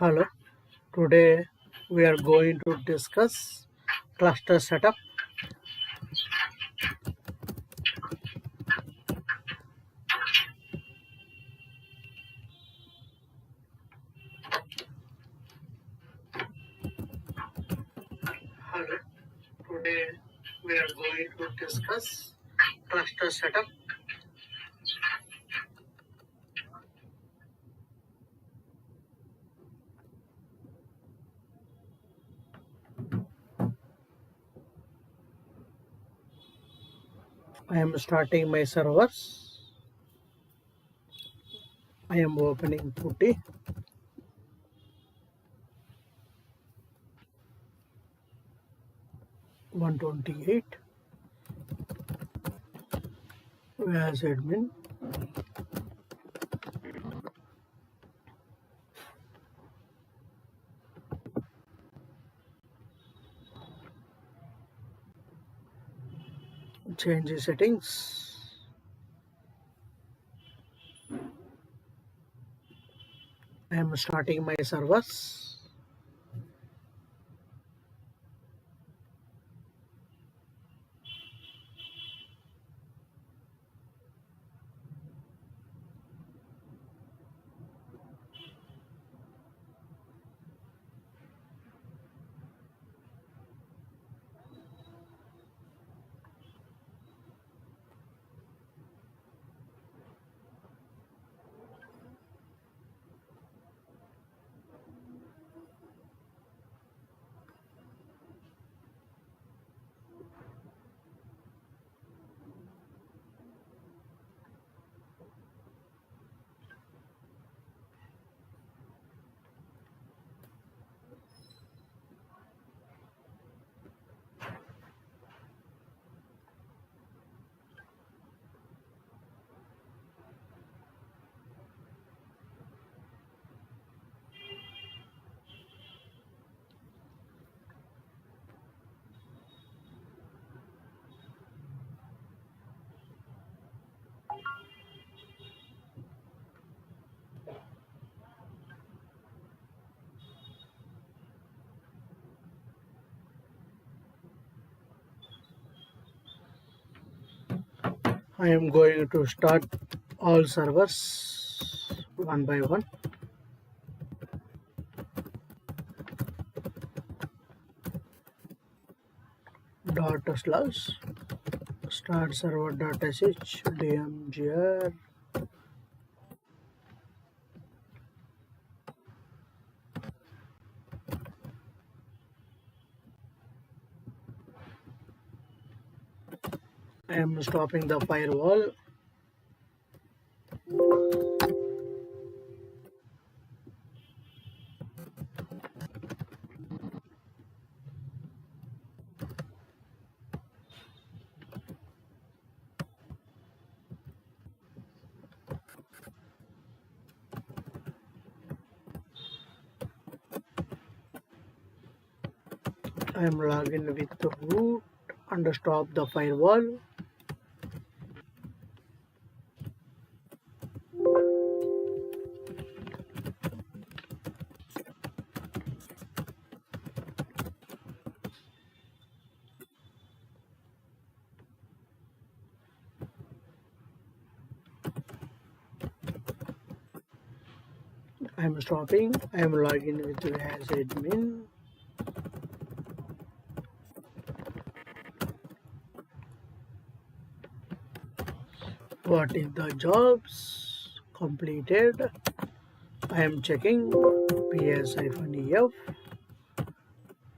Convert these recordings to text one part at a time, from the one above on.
Hello, today we are going to discuss cluster setup. Hello, today we are going to discuss cluster setup. I am starting my servers. I am opening Putty. 128 as admin. Change the settings. I am starting my servers. I am going to start all servers one by one. // start server.sh dmgr. I am stopping the firewall. I am logging with root and stop the firewall. I am stopping. I am logging with as admin. What is the jobs completed? I am checking ps-ef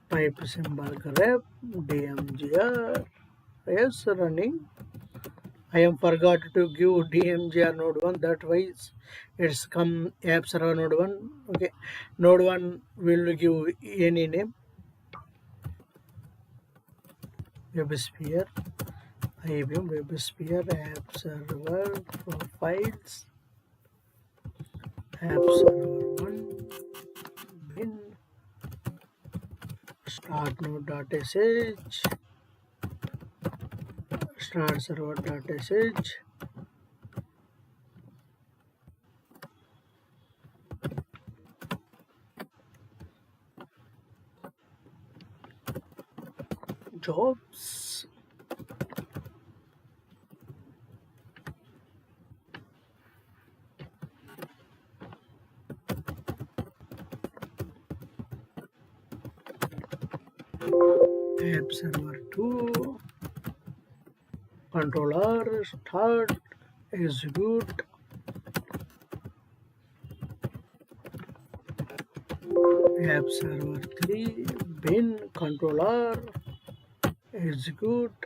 pipe symbol grep dmgr. Yes, running. I am forgot to give dmgr node 1, that why it's come app server node 1. Okay, node 1 will give any name. WebSphere, IBM WebSphere app server profiles, app server 1 bin start node.sh, start server.sh. jobs, app server 2, controller, start, execute, app server 3, bin, controller, execute,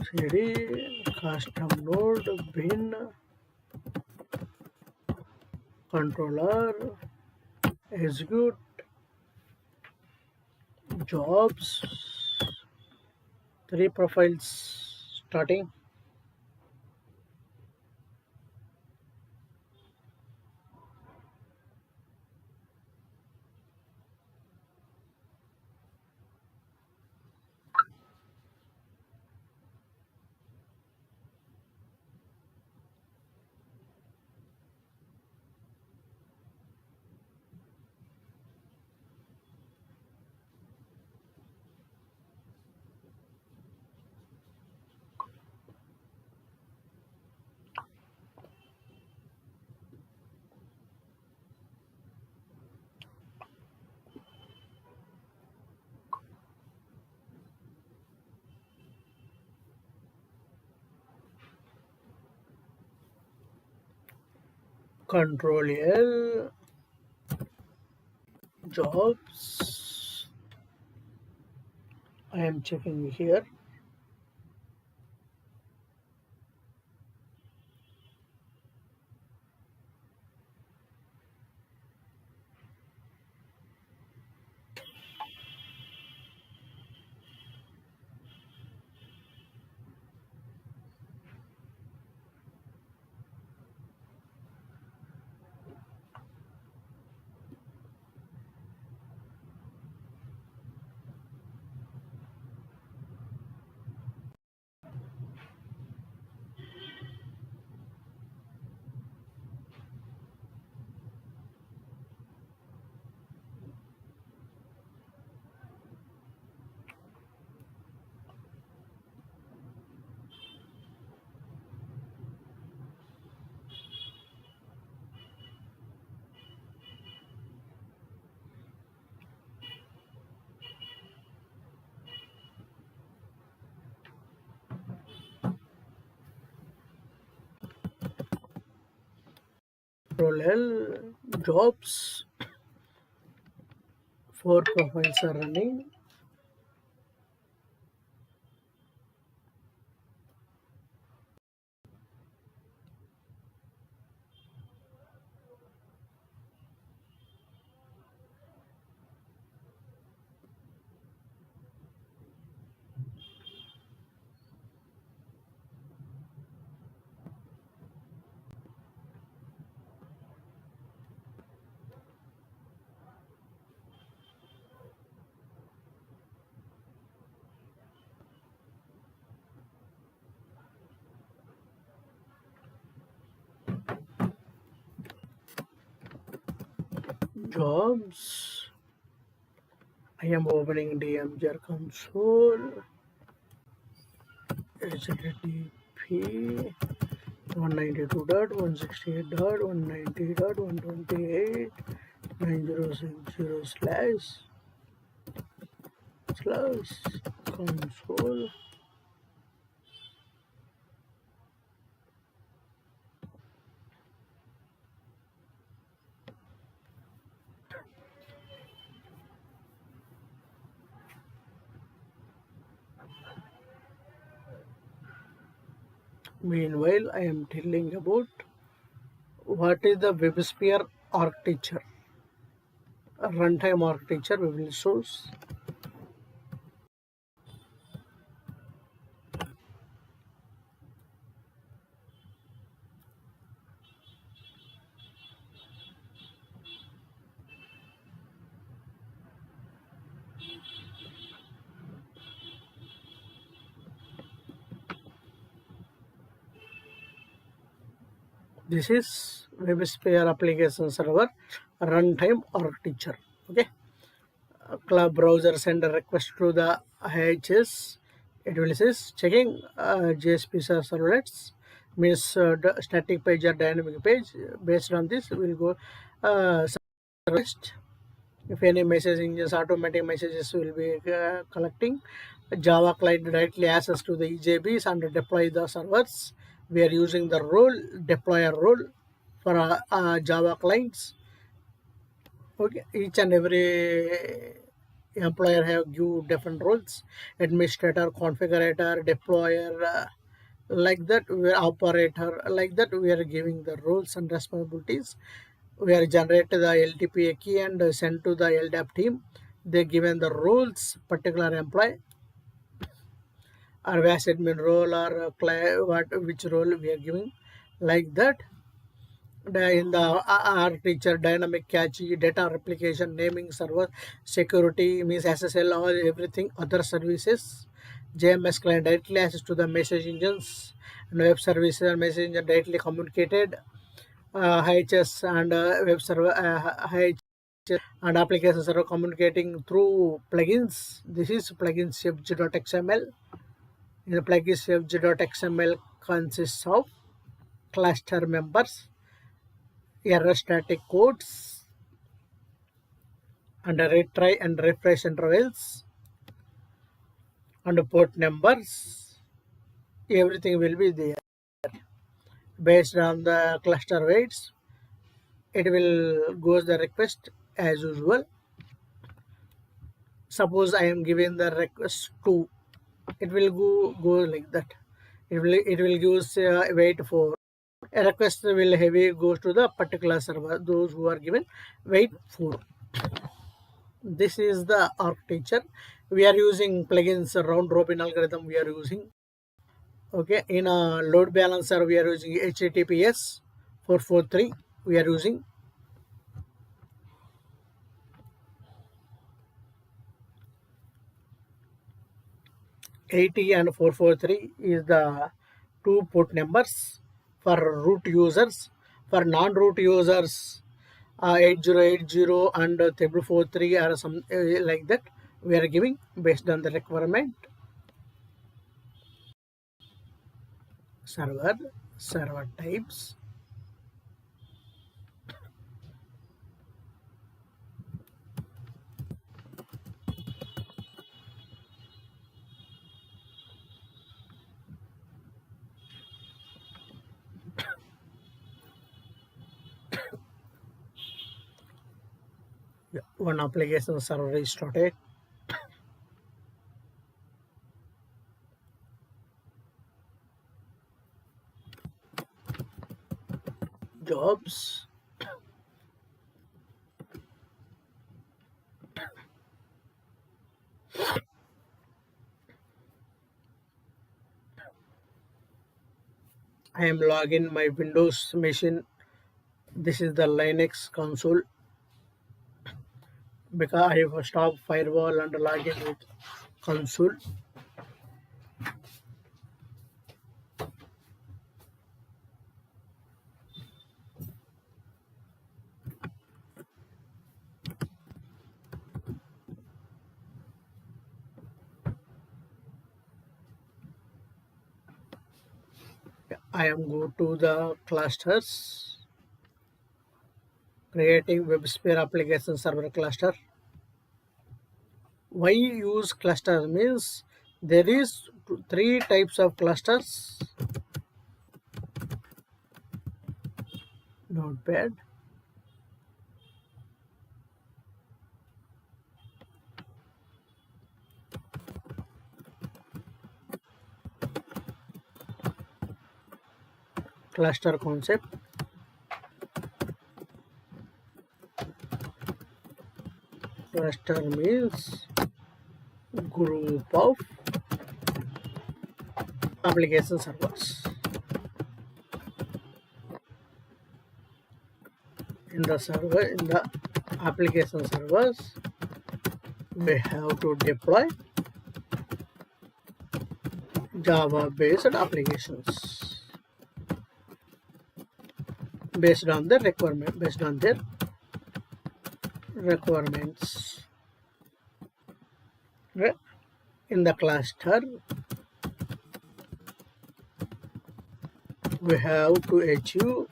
cd, custom node, bin, controller, execute, jobs, 3 profiles starting. Control L, jobs. I am checking here. Control L, jobs. 4 profiles are running. Jobs. I am opening DMGR console. HTTP 192.168.128.90.slash console. Meanwhile, I am telling about what is the WebSphere architecture. A runtime architecture we will source. This is WebSphere application server runtime architecture. Okay. club browser send a request to the IHS. It will says checking JSP servlets means static page or dynamic page. Based on this, we will go request. If any message engines, automatic messages will be collecting. Java client directly access to the EJBs and deploy the servers. We are using the role deployer role for Java clients. Okay, each and every employer have give different roles: administrator, configurator, deployer, like that. We are operator, like that. We are giving the roles and responsibilities. We are generate the LTP key and send to the LDAP team. They given the roles particular employee or VAS admin role or which role we are giving, like that. In the architecture, dynamic catchy, data replication, naming server, security means SSL, all everything, other services. JMS client directly access to the message engines and web services and message engine directly communicated. IHS and web server, IHS and application server communicating through plugins. This is plugin CFG.xml. In the plugin CFG.xml consists of cluster members, error static codes, and retry and refresh intervals, and port numbers. Everything will be there. Based on the cluster weights, it will goes the request as usual. Suppose I am giving the request to, it will go like that. It will give wait for a request will heavy goes to the particular server. Those who are given wait for. This is the architecture. We are using plugins round robin algorithm. We are using. Okay, in a load balancer we are using HTTPS 443. We are using. AT and 443 is the two port numbers for root users. For non-root users, 8080 and 343 or some like that we are giving based on the requirement. Server types. One application server is started. Jobs. I am logging my Windows machine. This is the Linux console because I have stopped firewall and login with console. I am go to the clusters, creating WebSphere application server cluster. Why use cluster means there is three types of clusters. Notepad. Cluster concept. Cluster means group of application servers. In the application servers, we have to deploy Java based applications based on the requirement, based on their requirements. In the cluster, we have to achieve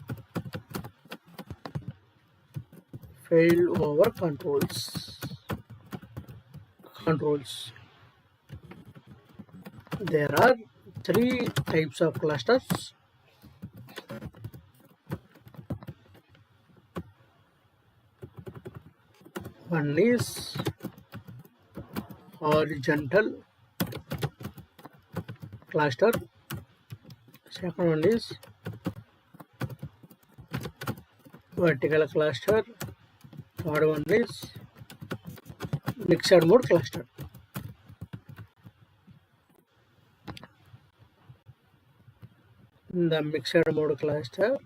failover controls. There are three types of clusters. One is horizontal cluster. Second one is vertical cluster. Third one is mixed mode cluster. In the mixed mode cluster,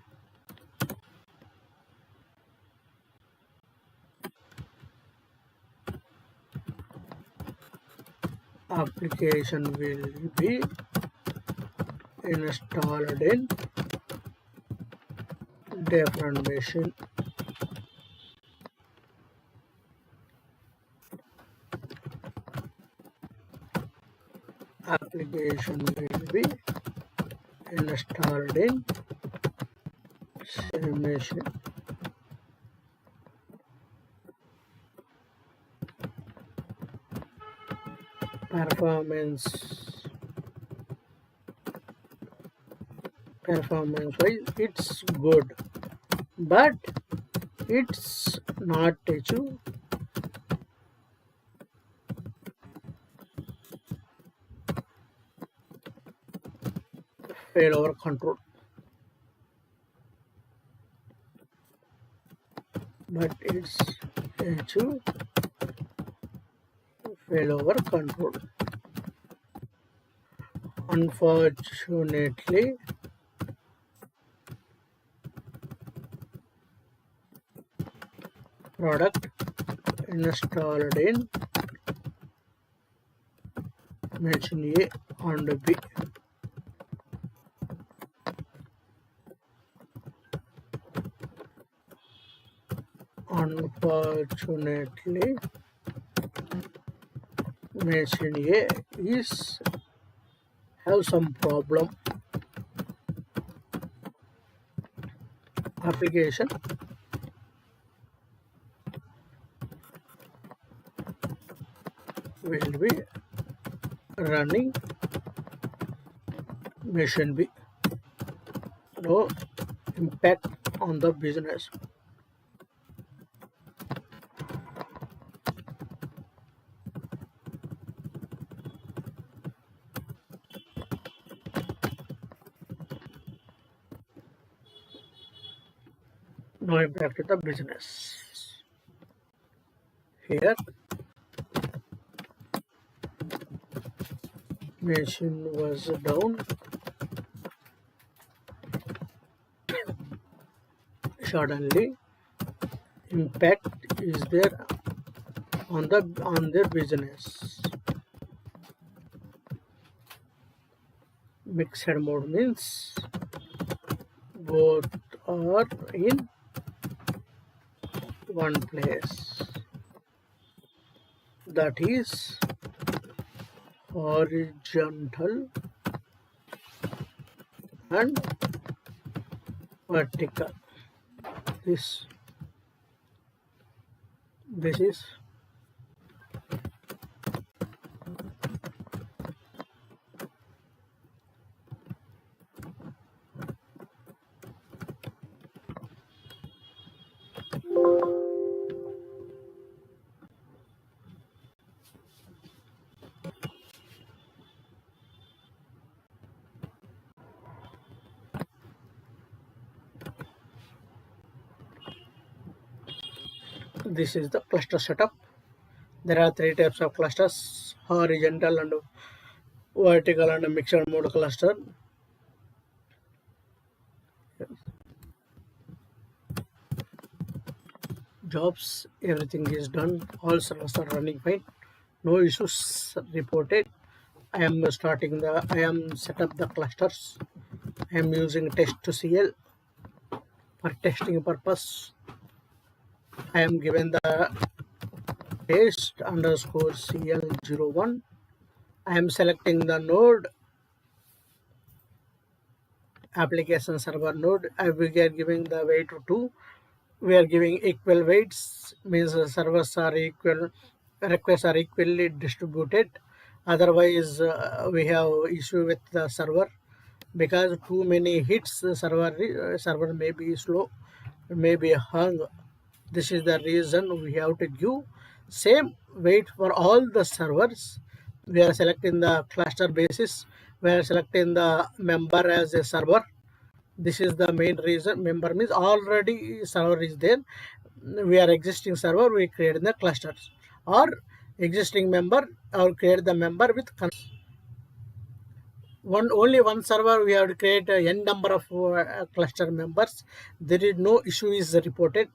application will be installed in different machine. Application will be installed in same machine. Performance wise, it's good, but it's not achieve failover control. But it's achieve failover control. Unfortunately, product installed in machine A and B. Unfortunately, machine A is have some problem. Application will be running machine B. No impact on the business. No impact to the business. Here, machine was down. Suddenly, impact is there on their business. Mixed mode means both are in one place. That is horizontal and vertical. This is the cluster setup. There are three types of clusters: horizontal and vertical and mixed mode cluster. Jobs, everything is done. All servers are running fine. No issues reported. I am set up the clusters. I am using test2cl for testing purpose. I am given the test underscore cl01. I am selecting the node, application server node. We are giving the weight to 2. We are giving equal weights, means servers are equal, requests are equally distributed. Otherwise, we have issue with the server, because too many hits, the server may be slow, may be hung. This is the reason we have to give same weight for all the servers. We are selecting the cluster basis. We are selecting the member as a server. This is the main reason. Member means already server is there. We are existing server, we create the clusters, or existing member, or create the member with only one server. We have to create a n number of cluster members. There is no issue is reported.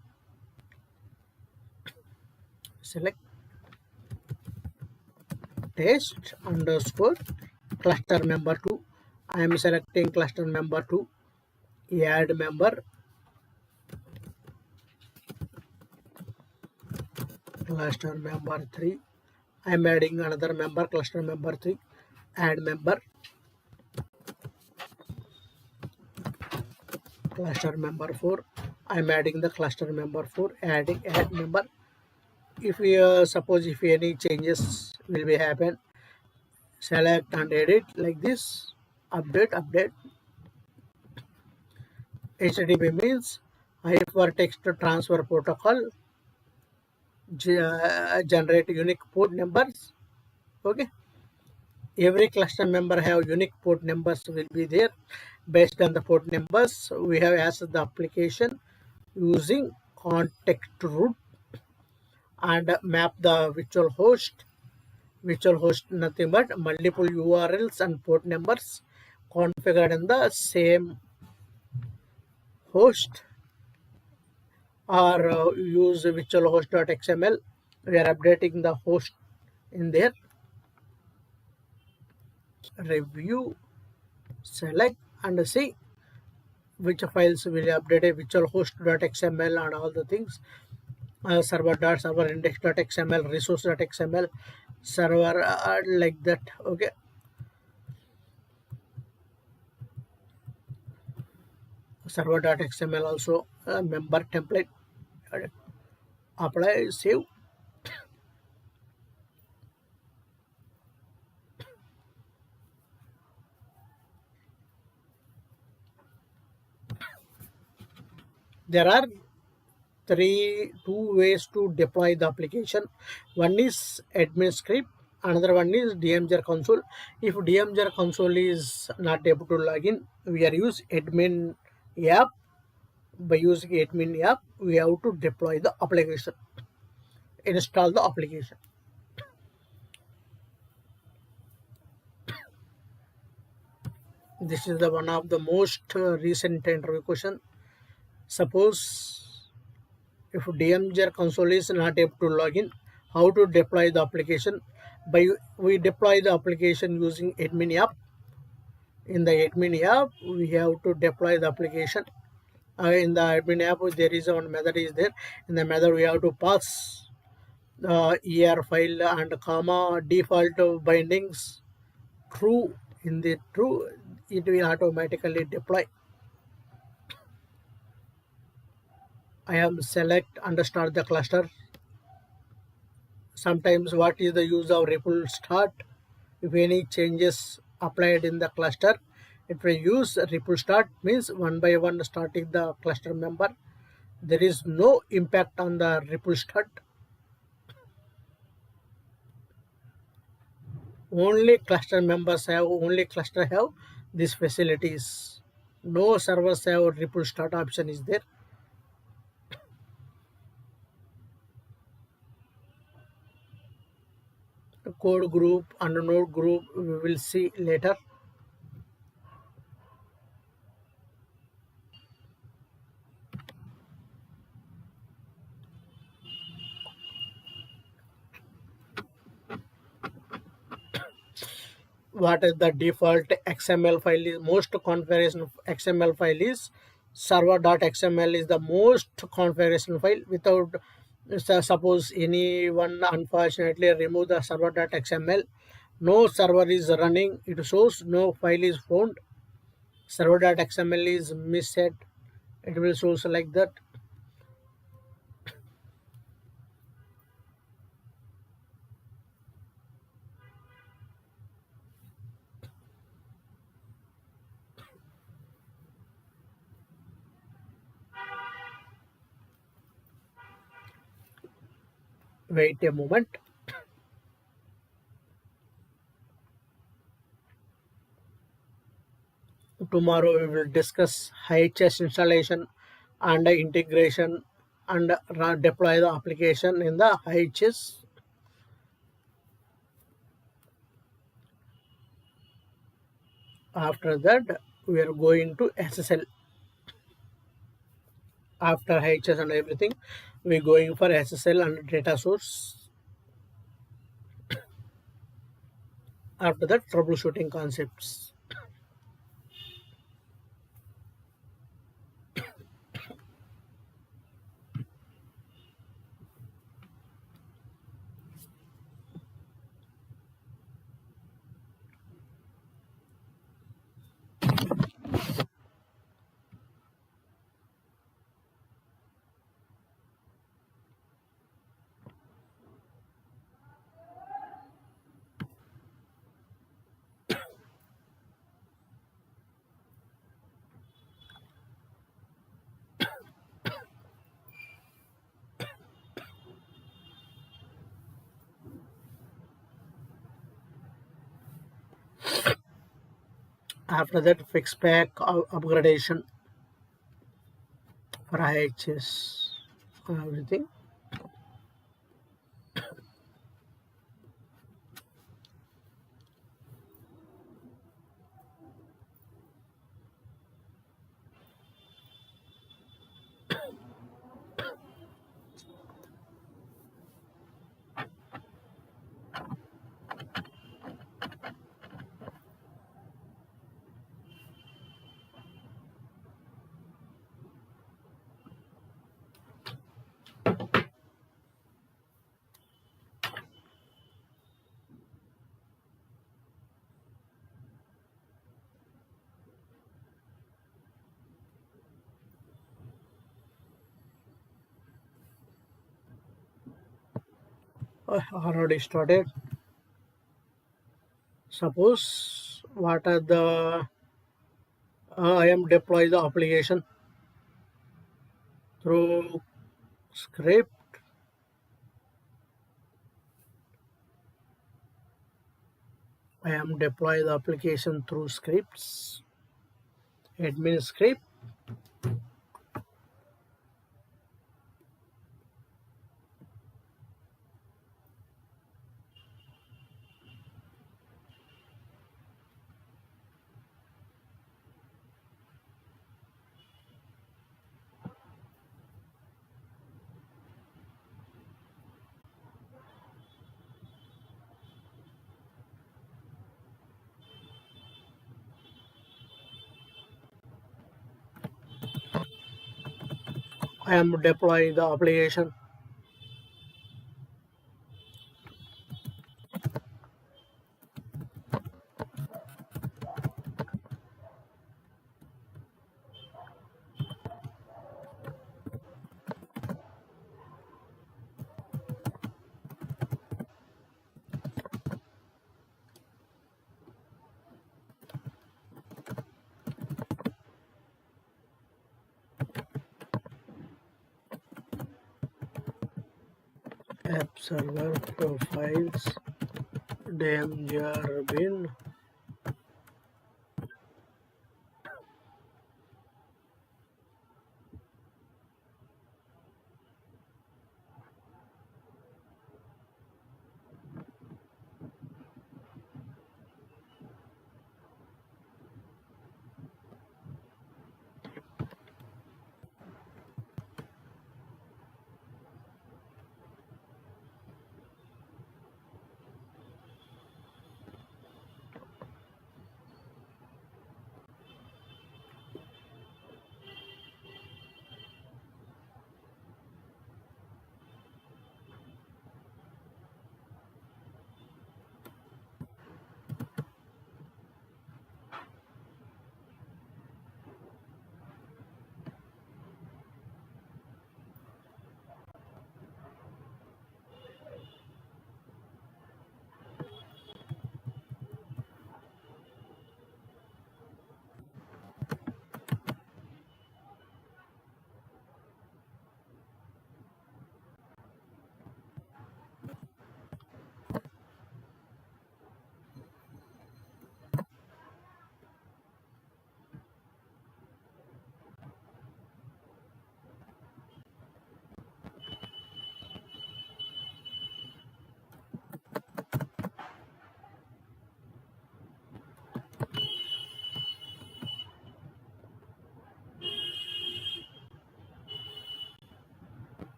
Select test underscore cluster member 2. I am selecting cluster member 2. Add member, cluster member 3. I am adding another member, cluster member 3. Add member, cluster member 4. I am adding the cluster member 4. Add member. If we suppose if any changes will be happen, select and edit like this. Update. HTTP means hypertext transfer protocol. Generate unique port numbers. Okay, every cluster member have unique port numbers will be there. Based on the port numbers, we have asked the application using context root and map the virtual host. Virtual host nothing but multiple URLs and port numbers configured in the same host, or use virtual host.xml. We are updating the host in there. Review, select and see which files will update, virtual host.xml and all the things. Server index.xml, resource.xml, server like that. Okay, server.xml also member template. Apply, save. There are two ways to deploy the application. One is admin script, another one is DMGR console. If DMGR console is not able to log in, we are use admin app. By using admin app, we have to deploy the application, install the application. This is the one of the most recent interview question. Suppose if DMGR console is not able to log in, how to deploy the application? We deploy the application using admin app. In the admin app, we have to deploy the application. In the admin app, there is one method is there. In the method, we have to pass ER file and comma default bindings true. In the true, it will automatically deploy. I am select and start the cluster. Sometimes what is the use of ripple start? If any changes applied in the cluster, it will use ripple start, means one by one starting the cluster member. There is no impact on the ripple start. Only cluster members have, only cluster have these facilities. No servers have ripple start option is there. Code group and node group we will see later. What is the default XML file is most configuration XML file is server.xml is the most configuration file. Without Suppose anyone unfortunately remove the server.xml, no server is running, it shows no file is found, server.xml is missed, it will shows like that. Wait a moment. Tomorrow we will discuss IHS installation and integration and deploy the application in the IHS. After that, we are going to SSL. After IHS and everything, we are going for SSL and data source. After that, troubleshooting concepts. After that, fix pack upgradation for IHS and everything. Already started. Suppose what are the I am deploy the application through script. I am deploy the application through scripts. Admin script. I am deploy the application. App server profiles DMGR bin.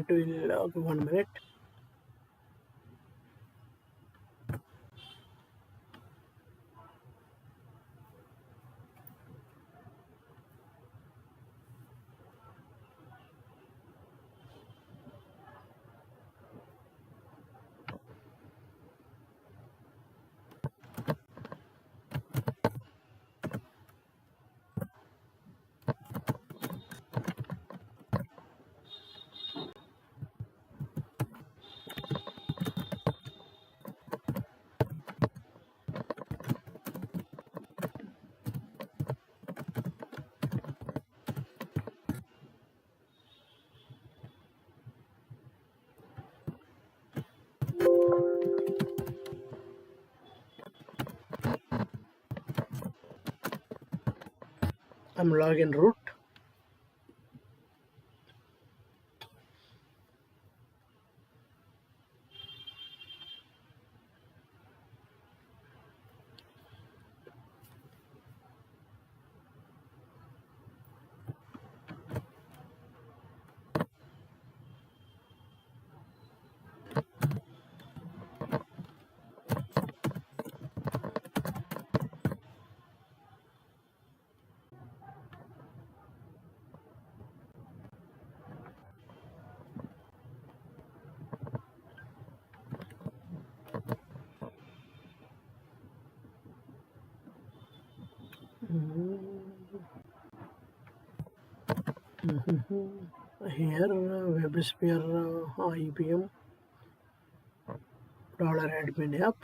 It will 1 minute. I'm login root. Here WebSphere IBM $admin app.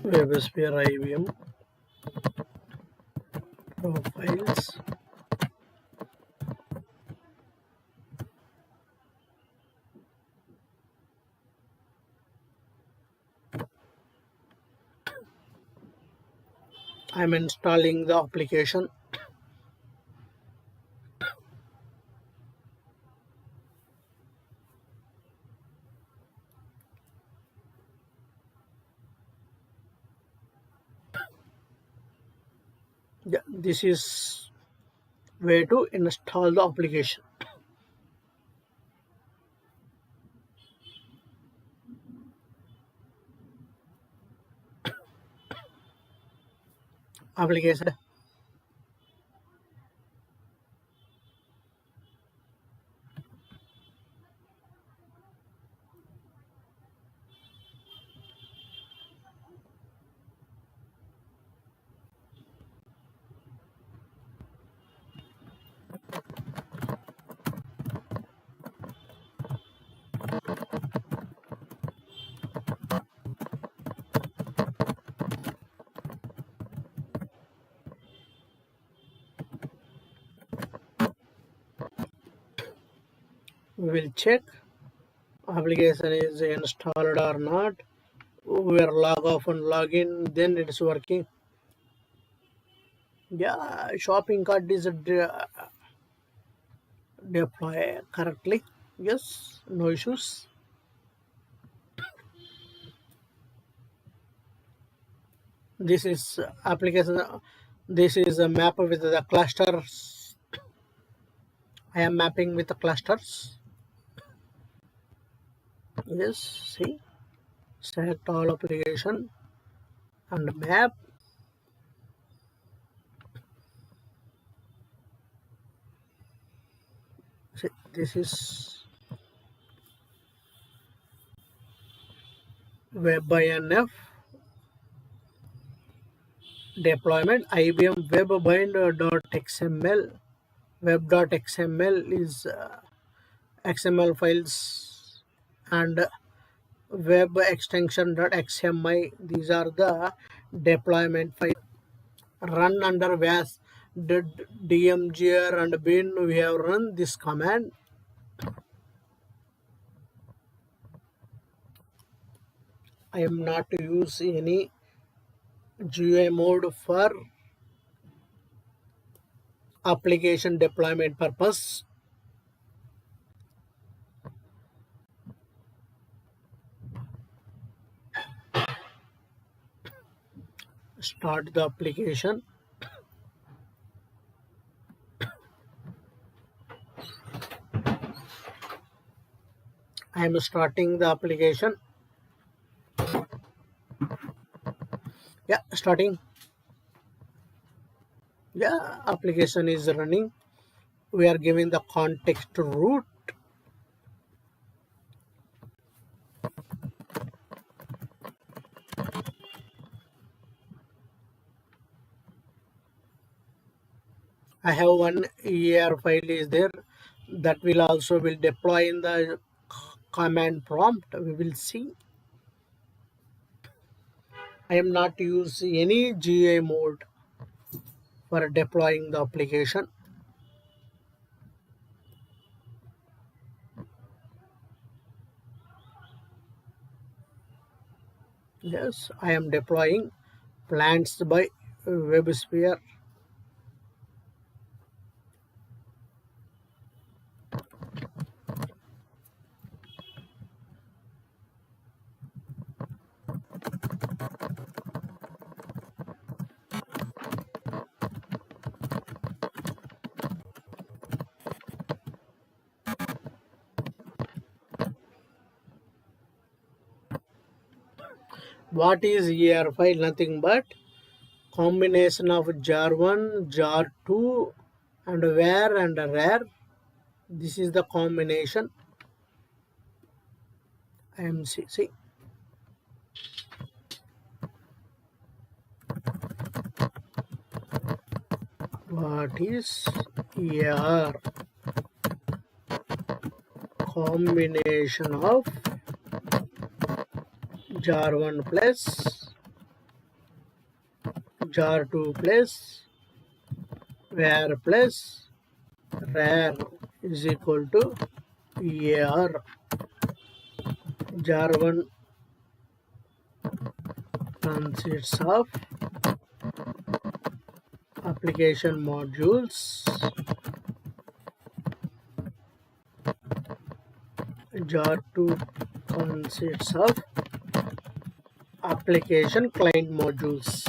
WebSphere IBM profiles. I'm installing the application. Yeah, this is way to install the application. Application. We will check application is installed or not. We are log off and log in, then it's working. Yeah, shopping cart is deploy correctly. Yes, no issues. This is application. This is a map with the clusters. I am mapping with the clusters. Yes, see, select all application and map. See, this is WebINF deployment IBM WebBind.xml Web.xml is XML files, and web extension.xmi, these are the deployment files. Run under was dmgr and bin. We have run this command. I am not use any GUI mode for application deployment purpose. Start the application. I am starting the application. Yeah, starting. Yeah, application is running. We are giving the context root. I have one EAR file is there that will also will deploy in the command prompt. We will see. I am not use any GUI mode for deploying the application. Yes, I am deploying plants by WebSphere. What is EAR file? Nothing but combination of jar1, jar2 and var and rar. This is the combination. MCC. What is EAR? Combination of jar1 plus jar2 plus var plus rar is equal to EAR. jar1 consists of application modules, jar2 consists of application client modules.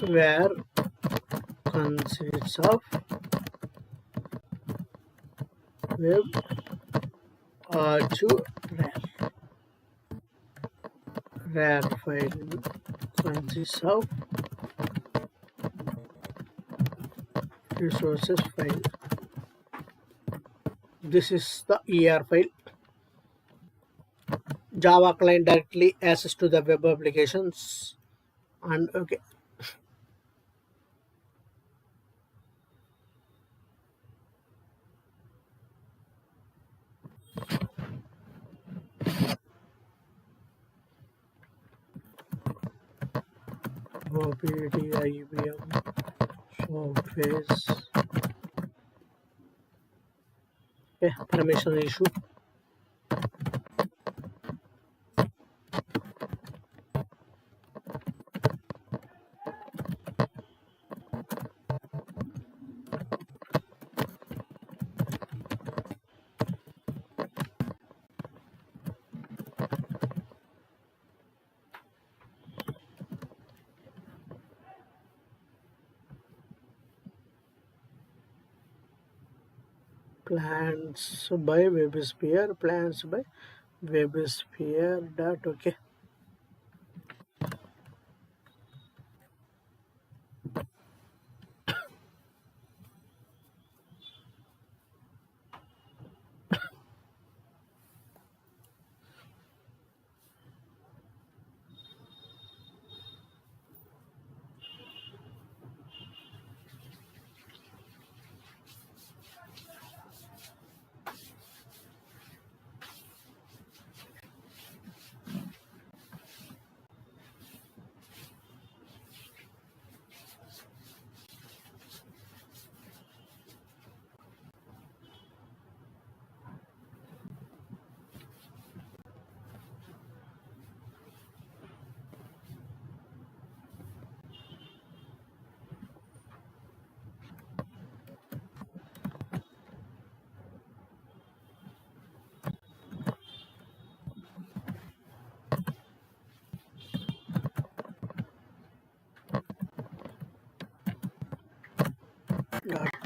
Var consists of web to rar. Rar file consists of resources file. This is the EAR file. Java client directly access to the web applications. And okay. OPD IBM Surface. Okay, permission issue. Plans by WebSphere. Plans by WebSphere. Dot okay.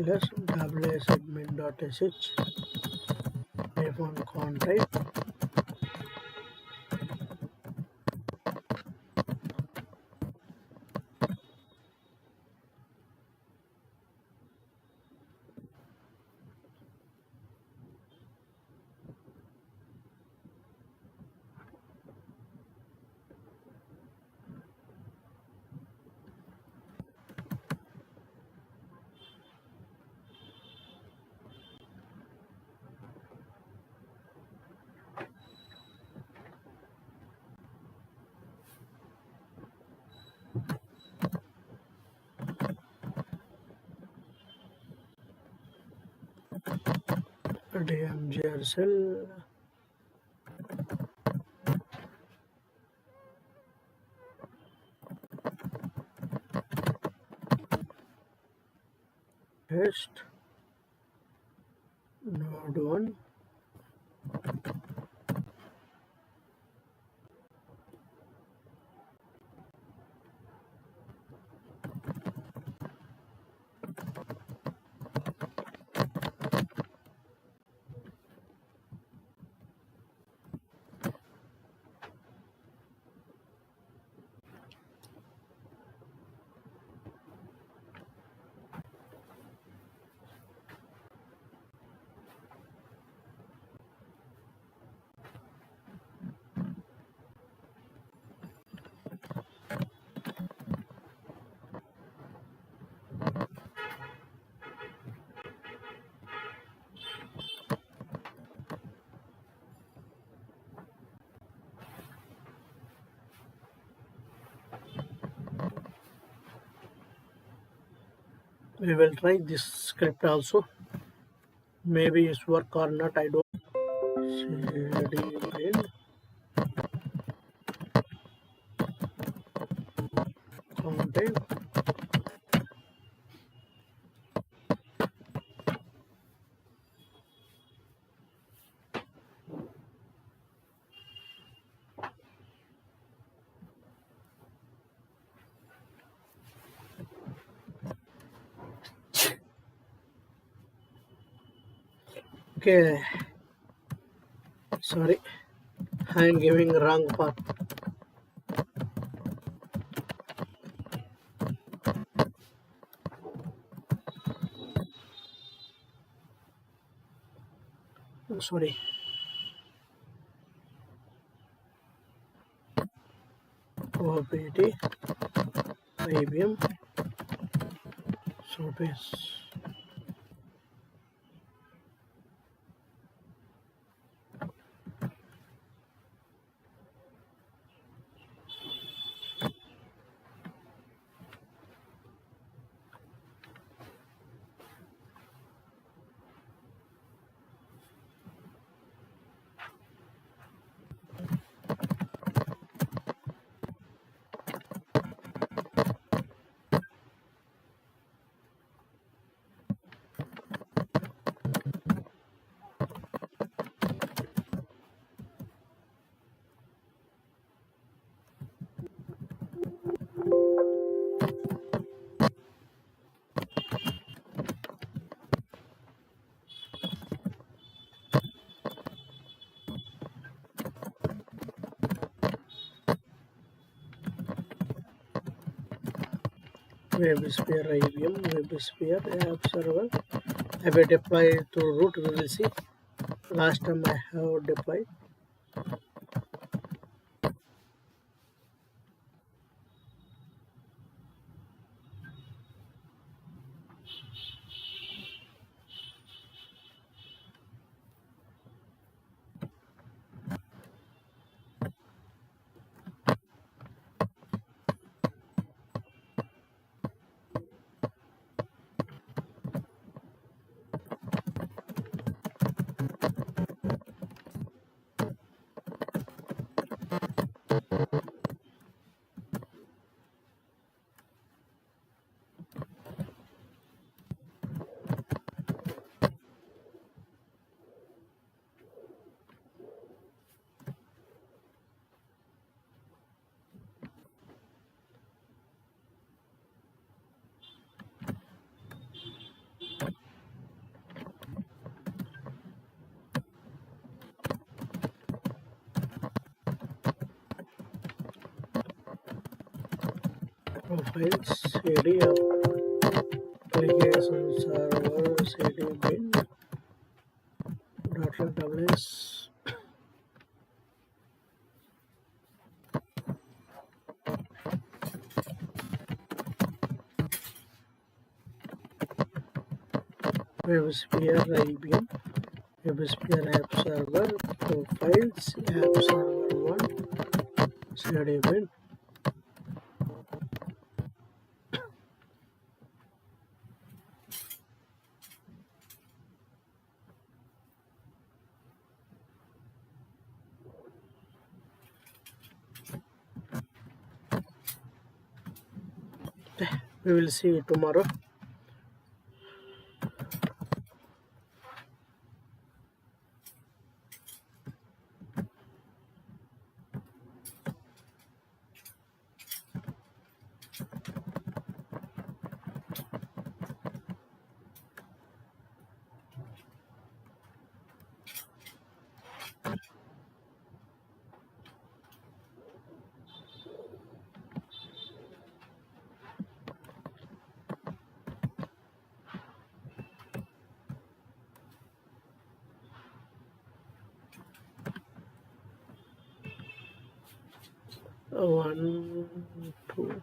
/wsadmin.sh -con type. DMGR cell. Paste. Node 1. We will try this script also. Maybe it's work or not, I don't. cd content. Okay, sorry, I am giving wrong path. Sorry. OPT IBM Surface. WebSphere IBM WebSphere app server. I will deploy to root. We will see. Last time I have deployed. profiles cd application server cd bin .ws. WebSphere IBM WebSphere app server profiles app server 1 cd bin. We will see tomorrow. One, two.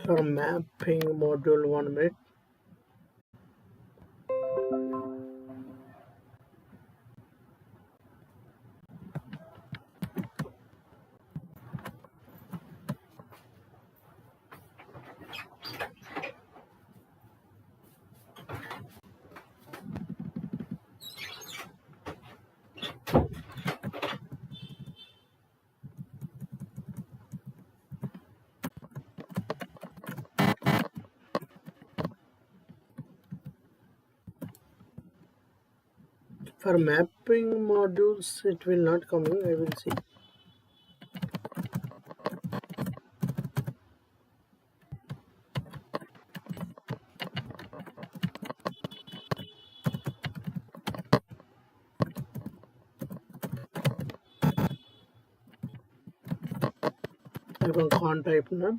For mapping module 1 minute. For mapping modules, it will not come in. I will see. I can't type now.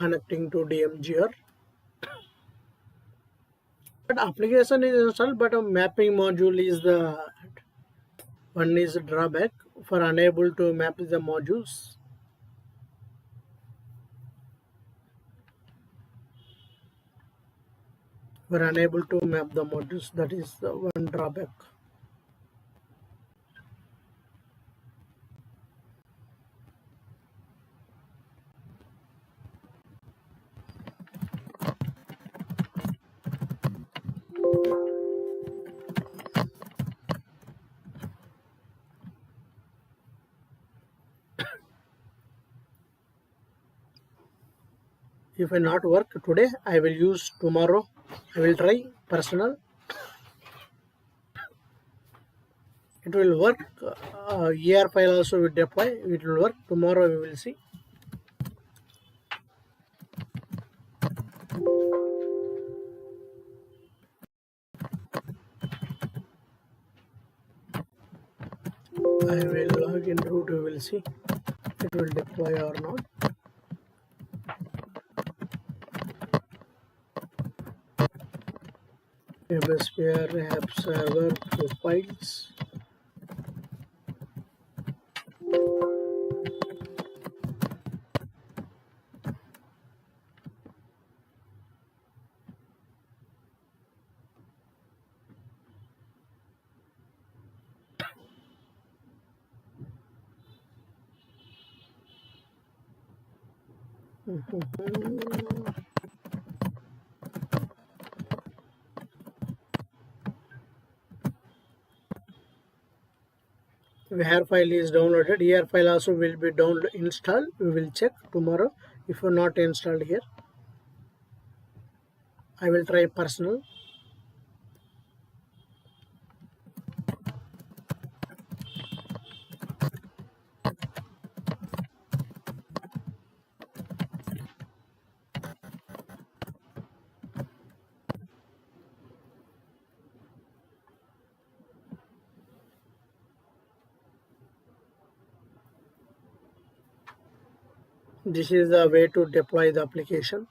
Connecting to DMGR. But application is installed, but a mapping module is the one is a drawback for unable to map the modules. We're unable to map the modules. That is the one drawback. If I not work today, I will use tomorrow. I will try personal. It will work. ER file also will deploy. It will work. Tomorrow we will see. I will log in will see it will deploy or not. WebSphere app server profiles. Here file is downloaded. Here file also will be installed. We will check tomorrow. If you not installed here, I will try personal. This is the way to deploy the application.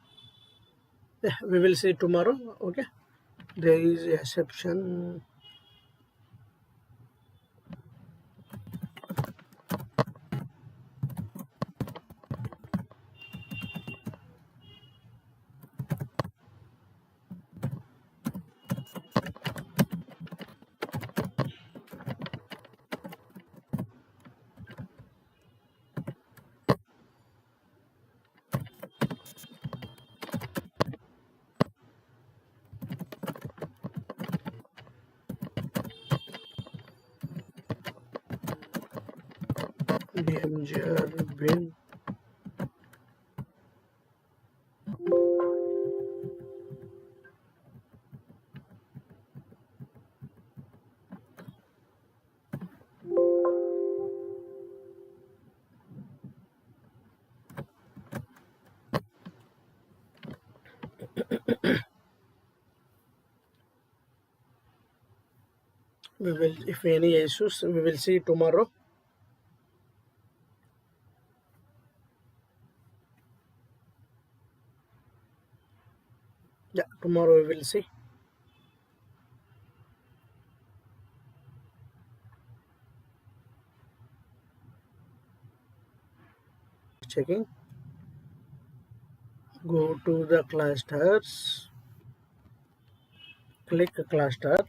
We will see tomorrow. Okay, there is exception. DMGR bin. We will, if any issues, we will see tomorrow. Yeah, tomorrow we will see. Checking. Go to the clusters. Click cluster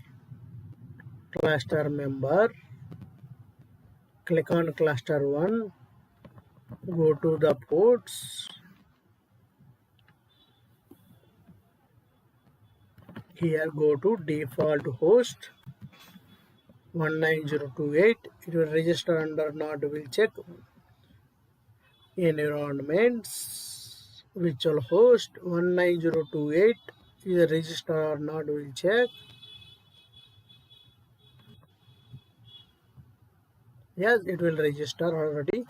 member. Click on cluster 1. Go to the ports. Here go to default host 19028. It will register under not will check environments virtual host 19028 is a register or not will check. Yes, it will register already.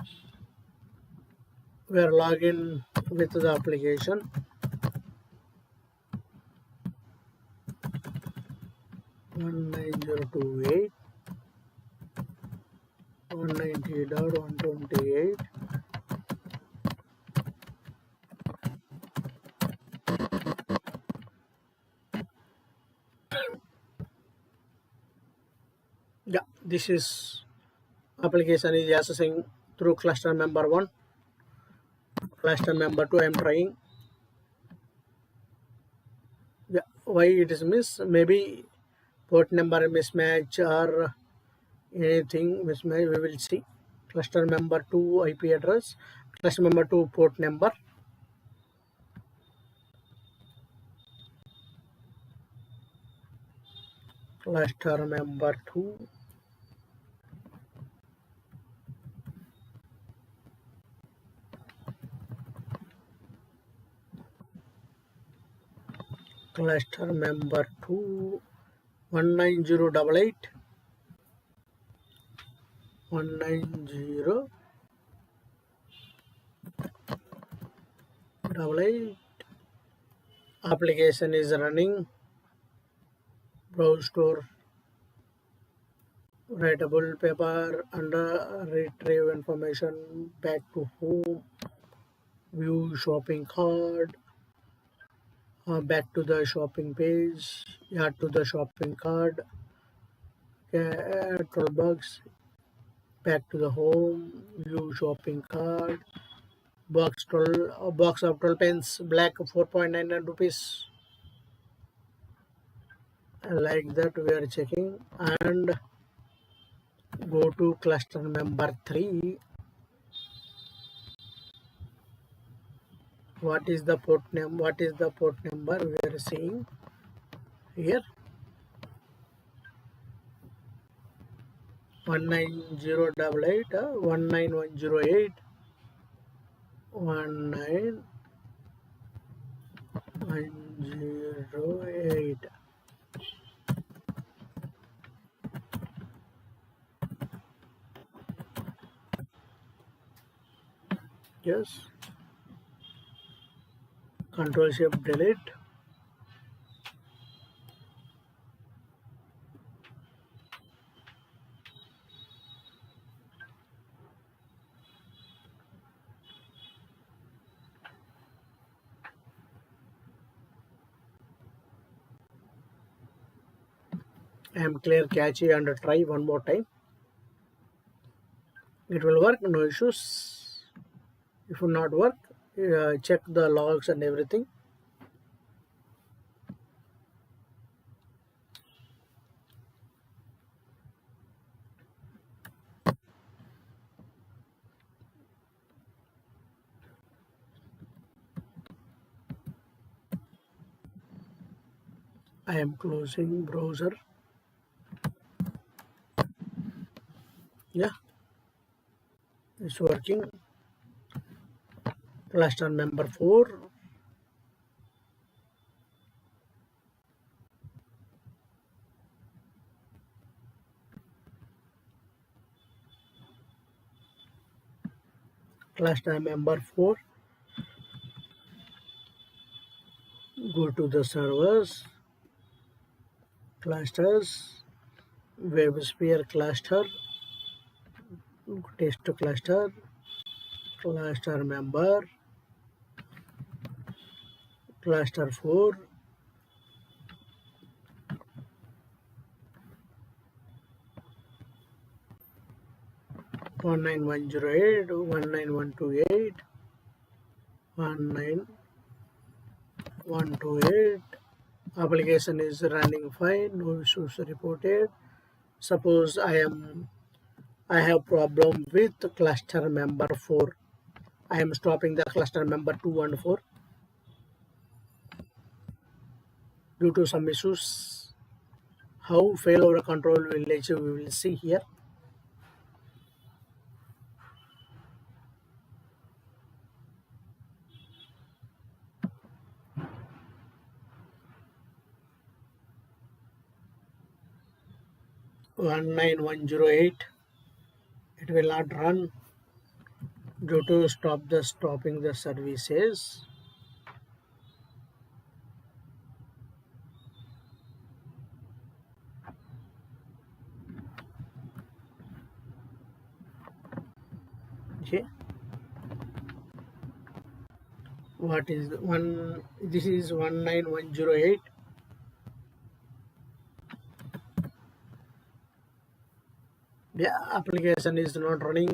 We are logged with the application. One 19028 190.128. Yeah, this is application is accessing through cluster member 1. Cluster member 2 I am trying. Yeah, why it is miss? Maybe port number mismatch or anything mismatch. We will see. Cluster member 2 IP address, cluster member 2 port number. Cluster member 2. Cluster member 2 19088 19088. Application is running. Browse store writable paper under retrieve information back to home, view shopping cart, back to the shopping page, add to the shopping cart, 12 bucks, back to the home, view shopping cart, box 12, box of 12 pens, black 4.99 rupees. Like that we are checking and go to cluster number 3. What is the port name? What is the port number we are seeing here? 19088, 19108, 19108. Yes. Control Shift Delete. I am clear cache and try one more time. It will work, no issues. If it will not work, check the logs and everything. I am closing browser. Yeah, it's working. Cluster number 4. Cluster number 4. Go to the servers, clusters, WebSphere cluster, test cluster, cluster member, cluster 4, one nine one zero eight, 19128, 19128. Application is running fine, no issues reported. Suppose I have problem with cluster member 4. I am stopping the cluster member 2 and 4 due to some issues. How failover control will achieve, we will see here. One 19108. It will not run due to stopping the services. Okay. What is one? This is 19108. Yeah, application is not running.